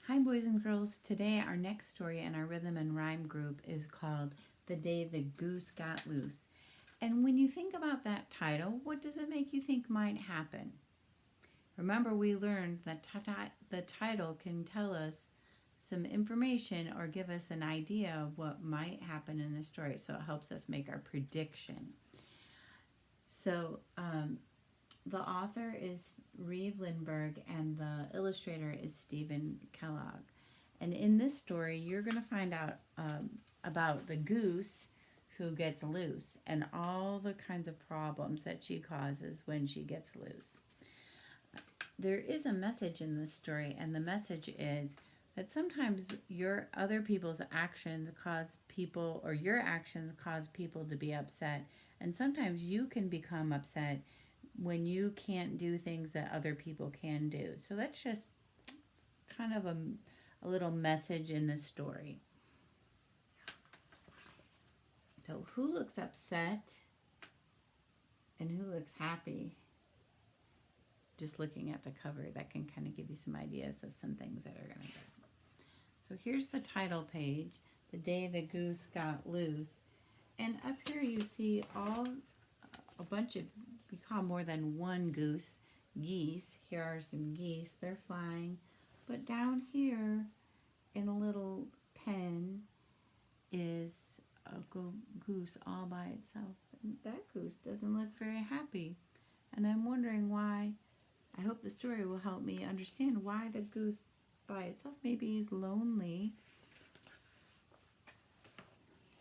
Hi, boys and girls. Today, our next story in our rhythm and rhyme group is called The Day the Goose Got Loose. And when you think about that title, what does it make you think might happen? Remember, we learned that the title can tell us some information or give us an idea of what might happen in the story, so it helps us make our prediction. So, the author is Reeve Lindbergh and the illustrator is Stephen Kellogg. And in this story, you're going to find out about the goose who gets loose and all the kinds of problems that she causes when she gets loose. There is a message in this story, and the message is that sometimes your other people's actions cause people, or your actions cause people to be upset, and sometimes you can become upset when you can't do things that other people can do. So that's just kind of a little message in this story. So who looks upset and who looks happy? Just looking at the cover, that can kind of give you some ideas of some things that are going to go. So here's the title page, The Day the Goose Got Loose. And up here you see a bunch of, we call more than one goose, geese. Here are some geese, they're flying. But down here in a little pen is a goose all by itself. And that goose doesn't look very happy. And I'm wondering why. I hope the story will help me understand why the goose by itself, maybe he's lonely.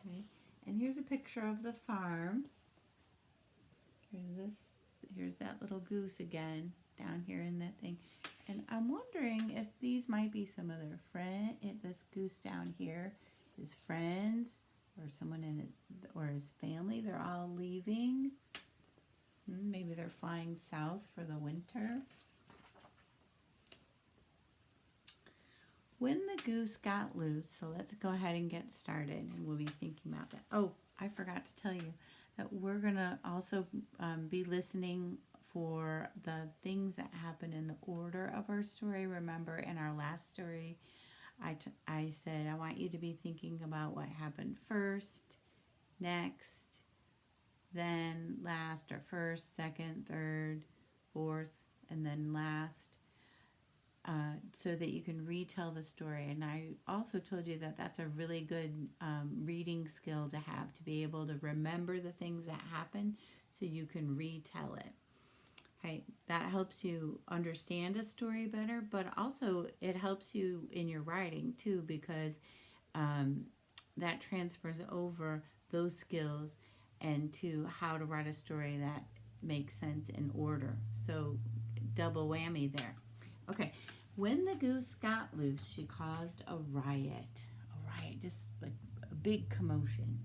Okay. And here's a picture of the farm. Here's that little goose again down here in that thing. And I'm wondering if these might be some of their friends, this goose down here, his friends, or someone in it, or his family. They're all leaving. Maybe they're flying south for the winter. When the goose got loose, so let's go ahead and get started, and we'll be thinking about that. Oh, I forgot to tell you that we're going to also be listening for the things that happen in the order of our story. Remember, in our last story, I said I want you to be thinking about what happened first, next, then last, or first, second, third, fourth, and then last. So that you can retell the story. And I also told you that that's a really good reading skill to have, to be able to remember the things that happen so you can retell it. Okay, that helps you understand a story better, but also it helps you in your writing too, because that transfers over those skills and to how to write a story that makes sense in order. So double whammy there. Okay. When the goose got loose, she caused a riot. A riot, just like a big commotion.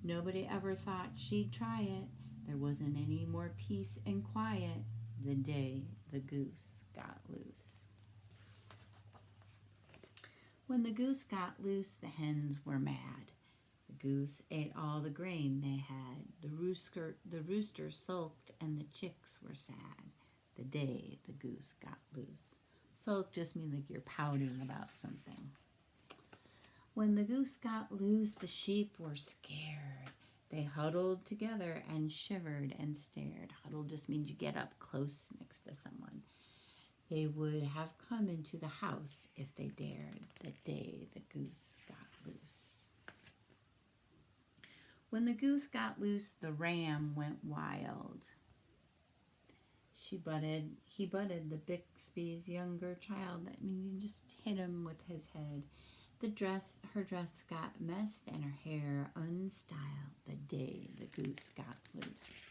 Nobody ever thought she'd try it. There wasn't any more peace and quiet the day the goose got loose. When the goose got loose, the hens were mad. The goose ate all the grain they had. The rooster sulked and the chicks were sad the day the goose got loose. Sulk just means like you're pouting about something. When the goose got loose, the sheep were scared. They huddled together and shivered and stared. Huddle just means you get up close next to someone. They would have come into the house if they dared the day the goose got loose. When the goose got loose, the ram went wild. He butted the Bixby's younger child. I mean, you just hit him with his head. Her dress got messed and her hair unstyled the day the goose got loose.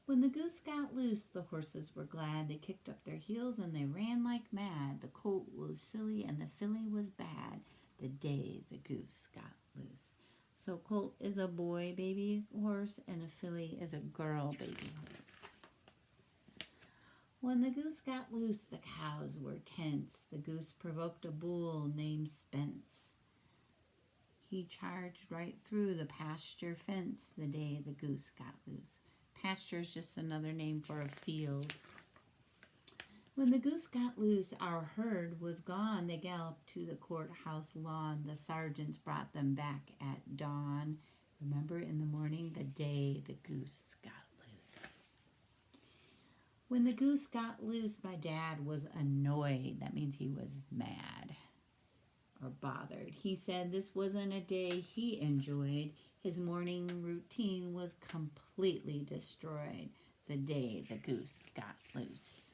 When the goose got loose, the horses were glad. They kicked up their heels and they ran like mad. The colt was silly and the filly was bad the day the goose got loose. So colt is a boy baby horse and a filly is a girl baby horse. When the goose got loose, the cows were tense. The goose provoked a bull named Spence. He charged right through the pasture fence the day the goose got loose. Pasture is just another name for a field. When the goose got loose, our herd was gone. They galloped to the courthouse lawn. The sergeants brought them back at dawn. Remember, in the morning, the day the goose got loose. When the goose got loose, my dad was annoyed. That means he was mad or bothered. He said this wasn't a day he enjoyed. His morning routine was completely destroyed the day the goose got loose.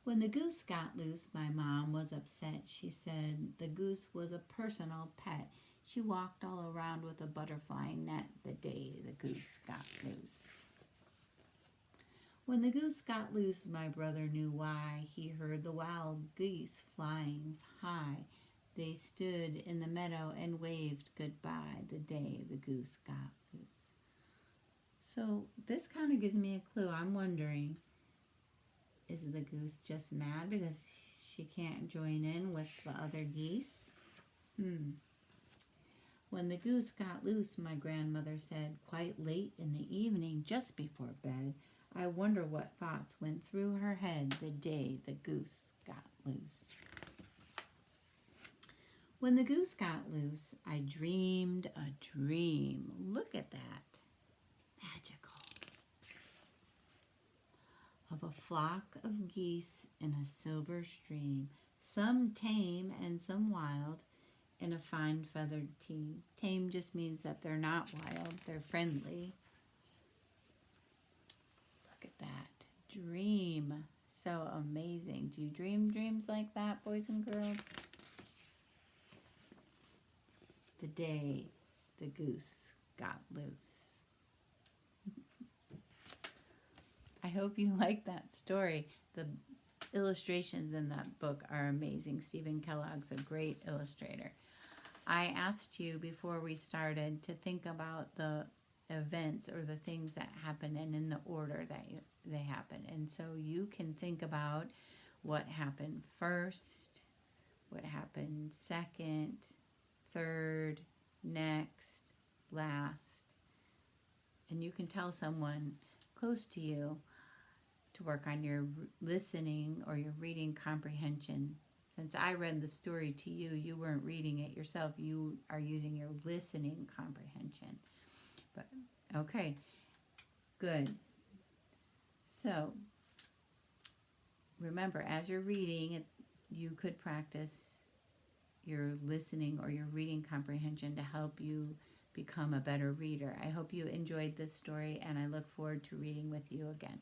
When the goose got loose, my mom was upset. She said the goose was a personal pet. She walked all around with a butterfly net the day the goose got loose. When the goose got loose, my brother knew why. He heard the wild geese flying high. They stood in the meadow and waved goodbye the day the goose got loose. So this kind of gives me a clue. I'm wondering, is the goose just mad because she can't join in with the other geese? When the goose got loose, my grandmother said, quite late in the evening, just before bed, I wonder what thoughts went through her head the day the goose got loose. When the goose got loose, I dreamed a dream. Look at that. Magical. Of a flock of geese in a silver stream, some tame and some wild, in a fine feathered team. Tame just means that they're not wild, they're friendly. Look at that. Dream. So amazing. Do you dream dreams like that, boys and girls? The day the goose got loose. I hope you like that story. The illustrations in that book are amazing. Stephen Kellogg's a great illustrator. I asked you before we started to think about the events or the things that happen and in the order that they happen. And so you can think about what happened first, what happened second, third, next, last. And you can tell someone close to you to work on your listening or your reading comprehension. Since I read the story to you, you weren't reading it yourself. You are using your listening comprehension. But okay, good. So remember, as you're reading it, you could practice your listening or your reading comprehension to help you become a better reader. I hope you enjoyed this story, and I look forward to reading with you again.